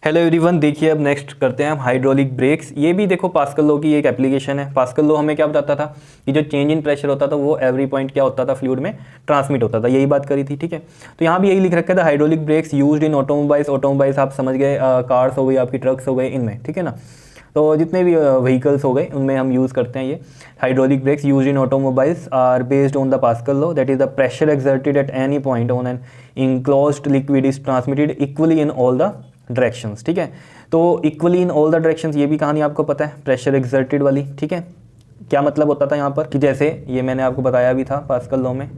Hello everyone, देखिए अब next करते हैं हम हाइड्रोलिक ब्रेक्स। ये भी देखो पास्कल लॉ की एक एप्लीकेशन है। पास्कल लॉ हमें क्या बताता था कि जो चेंज इन प्रेशर होता था वो एवरी पॉइंट क्या होता था, फ्लूइड में ट्रांसमिट होता था। यही बात करी थी, ठीक है। तो यहाँ भी यही लिख रखा था, hydraulic breaks used in automobiles. Automobiles आप समझ गए, कार्स हो गई, आपकी ट्रक्स हो गए, इनमें, ठीक है ना। तो जितने भी व्हीकल्स हो गए उनमें हम यूज़ करते हैं ये hydraulic brakes. Use in automobiles are based on the Pascal law, that is the pressure exerted at any point on an enclosed liquid is transmitted equally in all the directions, ठीक है। तो equally in all the directions, ये भी कहानी आपको पता है, pressure exerted वाली, ठीक है। क्या मतलब होता था यहाँ पर कि जैसे ये मैंने आपको बताया भी था पास्कल लॉ में,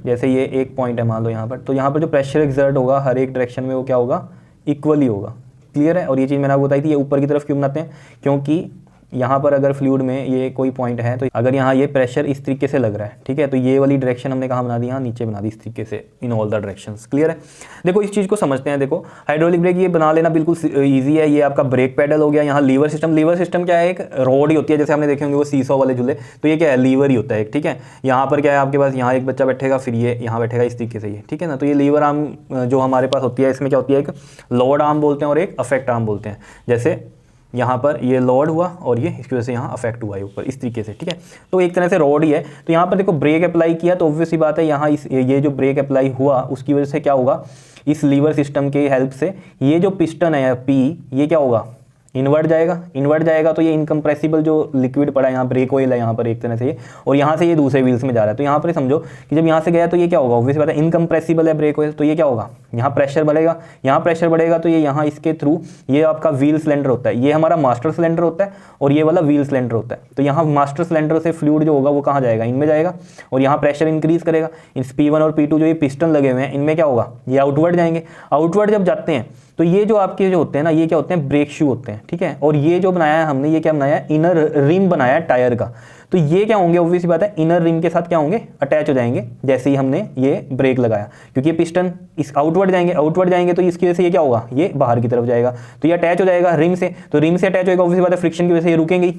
जैसे ये एक पॉइंट है मान लो यहाँ पर, तो यहाँ पर जो प्रेशर एक्सर्ट होगा हर एक डायरेक्शन में वो क्या होगा, इक्वली होगा। क्लियर है। और ये चीज़ मैंने आपको बताई थी, ये ऊपर की तरफ क्यों बनाते हैं, क्योंकि यहाँ पर अगर फ्लूइड में ये कोई पॉइंट है तो अगर यहाँ ये प्रेशर इस तरीके से लग रहा है, ठीक है, तो ये वाली डायरेक्शन हमने कहाँ बना दी, यहाँ नीचे बना दी इस तरीके से, इन ऑल द डायरेक्शंस। क्लियर है। देखो इस चीज़ को समझते हैं। देखो हाइड्रोलिक ब्रेक ये बना लेना बिल्कुल ईजी है। ये आपका ब्रेक पैडल हो गया, यहाँ लीवर सिस्टम। लीवर सिस्टम क्या है, एक रॉड ही होती है, जैसे हमने देखे होंगे वो सीसो वाले झूले, तो ये क्या है, लीवर ही होता है, ठीक है। यहाँ पर क्या है आपके पास, यहाँ एक बच्चा बैठेगा, फिर ये यहाँ बैठेगा इस तरीके से, ये, ठीक है ना। तो ये लीवर आर्म जो हमारे पास होती है, इसमें क्या होती है, एक लोड आर्म बोलते हैं और एक अफेक्ट आर्म बोलते हैं। जैसे यहाँ पर ये लोड हुआ और ये इसकी वजह से यहाँ अफेक्ट हुआ है ऊपर, इस तरीके से, ठीक है। तो एक तरह से रॉड ही है। तो यहाँ पर देखो ब्रेक अप्लाई किया तो ऑब्वियस सी बात है, यहाँ इस ये जो ब्रेक अप्लाई हुआ उसकी वजह से क्या होगा, इस लीवर सिस्टम के हेल्प से ये जो पिस्टन है पी, ये क्या होगा, इनवर्ट जाएगा। इनवर्ट जाएगा तो ये इनकम्प्रेसिबल जो लिक्विड पड़ा है, यहाँ ब्रेक ऑयल है यहाँ पर एक तरह से ये, और यहाँ से ये दूसरे व्हील्स में जा रहा है। तो यहाँ पर समझो कि जब यहाँ से गया तो ये क्या होगा, ऑब्वियस बात है इनकम्प्रेसिबल है ब्रेक ऑयल, तो ये क्या होगा, यहाँ प्रेशर बढ़ेगा। यहाँ प्रेशर बढ़ेगा तो ये यहाँ इसके थ्रू, ये आपका व्हील सिलेंडर होता है, ये हमारा मास्टर सिलेंडर होता है और ये वाला व्हील सिलेंडर होता है। तो यहाँ मास्टर सिलेंडर से फ्लूइड जो होगा वो कहाँ जाएगा, इनमें जाएगा, और यहाँ प्रेशर इंक्रीज करेगा। इस P1 और P2 जो ये पिस्टन लगे हुए हैं, इनमें क्या होगा, ये आउटवर्ड जाएंगे। आउटवर्ड जब जाते हैं तो ये जो आपके जो होते हैं ना, ये क्या होते हैं, ब्रेक शू होते हैं, ठीक है। और ये जो बनाया है हमने, ये क्या बनाया है, इनर रिम बनाया है टायर का। तो ये क्या होंगे, ऑब्वियस बात है इनर रिम के साथ क्या होंगे, अटैच हो जाएंगे जैसे ही हमने ये ब्रेक लगाया, क्योंकि ये पिस्टन इस आउटवर्ड जाएंगे। आउटवर्ड जाएंगे तो इसकी वजह से ये क्या होगा, ये बाहर की तरफ जाएगा, तो ये अटैच हो जाएगा रिम से। तो रिम से अटैच होगा, ऑब्वियस बात है फ्रिक्शन की वजह से ये रुकेंगे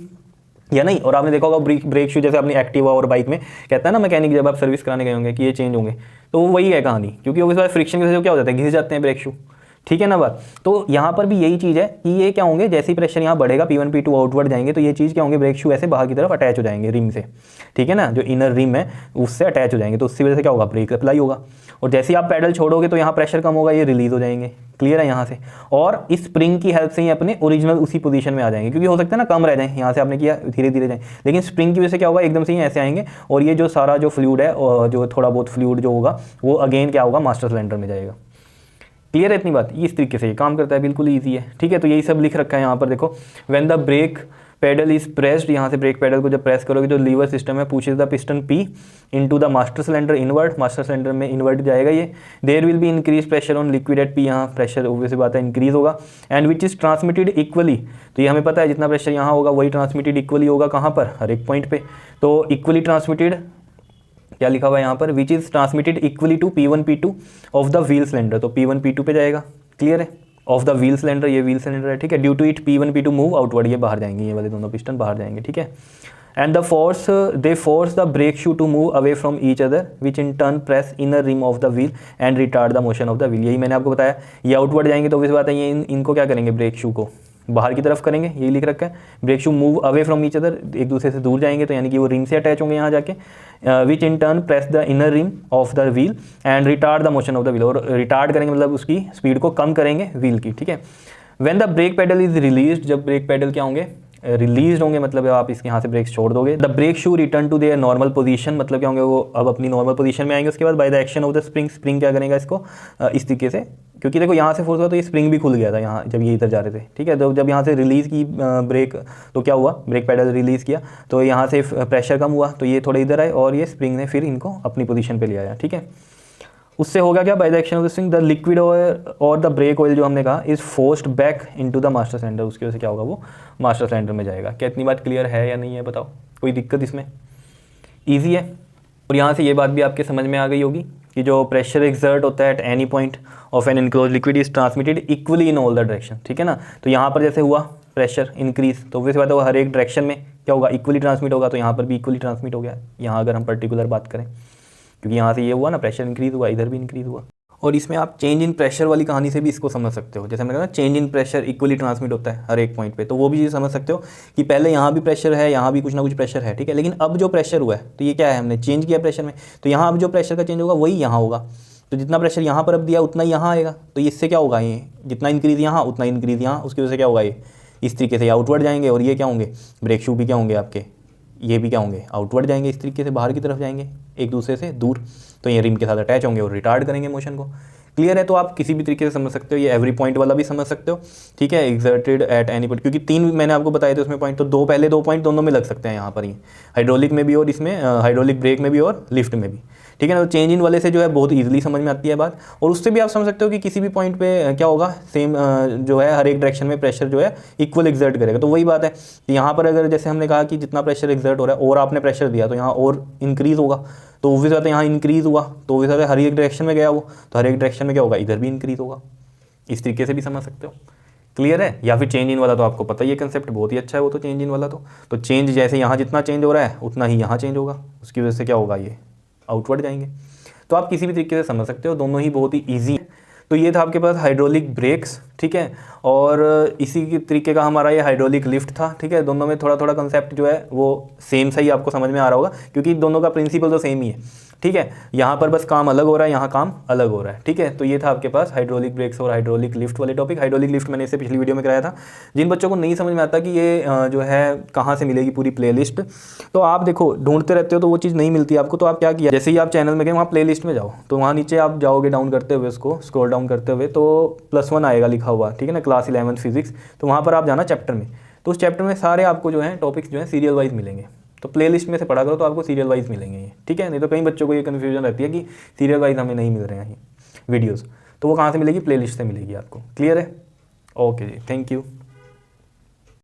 या नहीं। और आपने देखा होगा ब्रेक शू जैसे अपनी एक्टिवा और बाइक में कहता है ना मैकेनिक, जब आप सर्विस कराने गए होंगे कि ये चेंज होंगे, तो वही है कहानी, क्योंकि ऑब्वियस बात फ्रिक्शन की वजह से क्या हो जाता है, घिस जाते हैं ब्रेक शू, ठीक है ना बात। तो यहाँ पर भी यही चीज़ है कि ये क्या होंगे, जैसे ही प्रेशर यहाँ बढ़ेगा, P1 P2 आउटवर्ड जाएंगे, तो ये चीज़ क्या होंगे, ब्रेक शू ऐसे बाहर की तरफ अटैच हो जाएंगे रिम से, ठीक है ना, जो इनर रिम है उससे अटैच हो जाएंगे। तो उसकी वजह से क्या होगा, ब्रेक अप्लाई होगा। और जैसे ही आप पैडल छोड़ोगे तो यहाँ प्रेशर कम होगा, ये रिलीज हो जाएंगे। क्लियर है यहाँ से। और इस स्प्रिंग की हेल्प से ही अपने ओरिजिनल उसी पोजीशन में आ जाएंगे, क्योंकि हो सकता है ना कम रह जाए, यहाँ से आपने किया धीरे धीरे जाए, लेकिन स्प्रिंग की वजह से क्या होगा, एकदम से ही ऐसे आएंगे, और ये जो सारा जो फ्लूइड है, जो थोड़ा बहुत फ्लूइड जो होगा वो अगेन क्या होगा, मास्टर सिलेंडर में जाएगा। क्लियर है इतनी बात। इस तरीके से ये काम करता है, बिल्कुल ईजी है, ठीक है। तो यही सब लिख रखा है यहाँ पर। देखो when the brake pedal is pressed, यहाँ से ब्रेक पैडल को जब प्रेस करोगे तो लीवर सिस्टम है, pushes the piston P into the master cylinder invert, master cylinder में इनवर्ट जाएगा ये। There will be increase pressure on liquid at P, यहाँ प्रेशर ऑब्वियस बात है इंक्रीज होगा, and which is transmitted equally. तो ये हमें पता है जितना प्रेशर यहाँ होगा वही ट्रांसमिटेड इक्वली होगा, कहाँ पर, हर एक पॉइंट पे। तो इक्वली ट्रांसमिटेड क्या लिखा हुआ है यहाँ पर, which is transmitted equally to P1 P2 of the wheel cylinder. तो P1 P2 पे जाएगा। क्लियर है। ऑफ द व्हील सिलेंडर, ये व्हील सिलेंडर है, ठीक है। Due to it P1 P2 move outward, ये बाहर जाएंगे, ये वाले दोनों पिस्टन बाहर जाएंगे, ठीक है। And the force they force the brake shoe to move away from each other which in turn press inner rim of the wheel and retard the motion of the wheel. यही मैंने आपको बताया, ये outward जाएंगे तो इस बात है ये इनको क्या करेंगे, ब्रेक शू को बाहर की तरफ करेंगे, यही लिख रखा है। Brake shoe move away from each other, एक दूसरे से दूर जाएंगे, तो यानी कि वो रिम से अटैच होंगे यहाँ जाके, which in turn press the inner rim of the wheel and retard the motion of the wheel. और रिटार्ड करेंगे मतलब उसकी स्पीड को कम करेंगे व्हील की, ठीक है। When the brake pedal is released, जब ब्रेक पैडल क्या होंगे, रिलीज होंगे, मतलब आप इसके यहाँ से ब्रेक छोड़ दोगे। The brake shoe return to their normal position, मतलब क्या होंगे, वो अब अपनी नॉर्मल पोजीशन में आएंगे। उसके बाद by the action of the spring, spring क्या करेगा इसको इस तरीके से, क्योंकि देखो यहाँ से फोर्स हुआ तो ये स्प्रिंग भी खुल गया था यहाँ जब ये इधर जा रहे थे, ठीक है। तो जब यहाँ से रिलीज़ की ब्रेक, तो क्या हुआ, ब्रेक पैडल रिलीज़ किया तो यहाँ से प्रेशर कम हुआ, तो ये थोड़े इधर आए और ये स्प्रिंग ने फिर इनको अपनी पोजीशन पे ले आया, ठीक है। उससे होगा क्या, by the action of the spring the liquid और द ब्रेक ऑयल जो हमने कहा is forced back into the master cylinder. उसकी वजह से क्या होगा, वो मास्टर सिलेंडर में जाएगा। क्या इतनी बात क्लियर है या नहीं है, बताओ, कोई दिक्कत इसमें? ईजी है। और यहाँ से ये बात भी आपके समझ में आ गई होगी कि जो प्रेशर एक्सर्ट होता है at any point of an enclose liquid is transmitted equally in all the direction, ठीक है ना। तो यहाँ पर जैसे हुआ प्रेशर इंक्रीज, तो वैसे बात है वो हर एक डायरेक्शन में क्या होगा, इक्वली ट्रांसमिट होगा। तो यहाँ पर भी इक्वली ट्रांसमिट हो गया, यहाँ अगर हम पर्टिकुलर बात करें, क्योंकि यहाँ से ये हुआ ना, प्रेशर इंक्रीज हुआ, इधर भी इंक्रीज हुआ। और इसमें आप चेंज इन प्रेशर वाली कहानी से भी इसको समझ सकते हो। जैसे हमने कहा ना change in pressure equally transmit होता है हर एक पॉइंट पे, तो वो भी चीज़ समझ सकते हो कि पहले यहाँ भी प्रेशर है, यहाँ भी कुछ ना कुछ प्रेशर है, ठीक है, लेकिन अब जो प्रेशर हुआ है तो ये क्या है, हमने चेंज किया प्रेशर में, तो यहाँ अब जो प्रेशर का चेंज होगा वही यहाँ होगा, तो जितना प्रेशर यहाँ पर अब दिया उतना ही यहाँ आएगा, तो इससे क्या होगा, ये जितना इंक्रीज़ यहाँ उतना इंक्रीज़ यहाँ, उसकी वजह से क्या होगा, ये इस तरीके से आउटवर्ड जाएंगे, और ये क्या होंगे, ब्रेक शू भी क्या होंगे आपके, ये भी क्या होंगे, आउटवर्ड जाएंगे, इस तरीके से बाहर की तरफ जाएंगे एक दूसरे से दूर, तो ये रिम के साथ अटैच होंगे और रिटार्ड करेंगे मोशन को। क्लियर है, तो आप किसी भी तरीके से समझ सकते हो, ये एवरी पॉइंट वाला भी समझ सकते हो, ठीक है, एक्सर्टेड एट एनी पॉइंट, क्योंकि 3 मैंने आपको बताए थे उसमें पॉइंट, तो पहले 2 पॉइंट दोनों में लग सकते हैं यहाँ पर ही, हाइड्रोलिक में भी और इसमें हाइड्रोलिक ब्रेक में भी और लिफ्ट में भी, ठीक है ना। तो चेंज इन वाले से जो है बहुत ईजिली समझ में आती है बात, और उससे भी आप समझ सकते हो कि किसी भी पॉइंट पे क्या होगा, सेम जो है हर एक डायरेक्शन में प्रेशर जो है इक्वल एक्सर्ट करेगा। तो वही बात है कि यहाँ पर अगर जैसे हमने कहा कि जितना प्रेशर एक्सर्ट हो रहा है और आपने प्रेशर दिया तो यहाँ और इंक्रीज़ होगा, तो वो भी बात है यहाँ इंक्रीज़ हुआ तो वो भी हर एक डायरेक्शन में गया वो, तो हर एक डायरेक्शन में क्या होगा, इधर भी इंक्रीज़ होगा, इस तरीके से भी समझ सकते हो। क्लियर है, या फिर चेंज इन वाला तो आपको पता ही है, कंसेप्ट बहुत ही अच्छा है वो, तो चेंज इन वाला तो चेंज जैसे यहाँ जितना चेंज हो रहा है उतना ही यहाँ चेंज होगा, उसकी वजह से क्या होगा, ये आउटवर्ड जाएंगे। तो आप किसी भी तरीके से समझ सकते हो, दोनों ही बहुत ही ईजी है। तो ये था आपके पास हाइड्रोलिक ब्रेक्स, ठीक है, और इसी के तरीके का हमारा ये हाइड्रोलिक लिफ्ट था, ठीक है। दोनों में थोड़ा थोड़ा कंसेप्ट जो है वो सेम सही आपको समझ में आ रहा होगा, क्योंकि दोनों का प्रिंसिपल तो सेम ही है, ठीक है। यहाँ पर बस काम अलग हो रहा है, यहाँ काम अलग हो रहा है, ठीक है। तो ये था आपके पास हाइड्रोलिक ब्रेक्स और हाइड्रोलिक लिफ्ट वाले टॉपिक। हाइड्रोलिक लिफ्ट मैंने इससे पिछली वीडियो में कराया था। जिन बच्चों को नहीं समझ में आता कि ये जो है कहाँ से मिलेगी पूरी प्लेलिस्ट, तो आप देखो ढूंढते रहते हो तो वो चीज़ नहीं मिलती आपको, तो आप क्या किया, जैसे ही आप चैनल में गए वहाँ प्ले लिस्ट में जाओ, तो वहाँ नीचे आप जाओगे डाउन करते हुए, उसको स्क्रॉल डाउन करते हुए तो +1 आएगा लिखा हुआ, ठीक है ना, क्लास 11 फिजिक्स, तो वहाँ पर आप जाना चैप्टर में, तो उस चैप्टर में सारे आपको जो है टॉपिक्स जो है सीरियल वाइज मिलेंगे, तो प्लेलिस्ट में से पढ़ा करो तो आपको सीरियल वाइज मिलेंगे ये, ठीक है। नहीं तो कई बच्चों को ये कन्फ्यूजन रहती है कि सीरियल वाइज हमें नहीं मिल रहे हैं ये वीडियोस, तो वो कहाँ से मिलेगी, प्लेलिस्ट से मिलेगी आपको। क्लियर है, ओके जी, थैंक यू।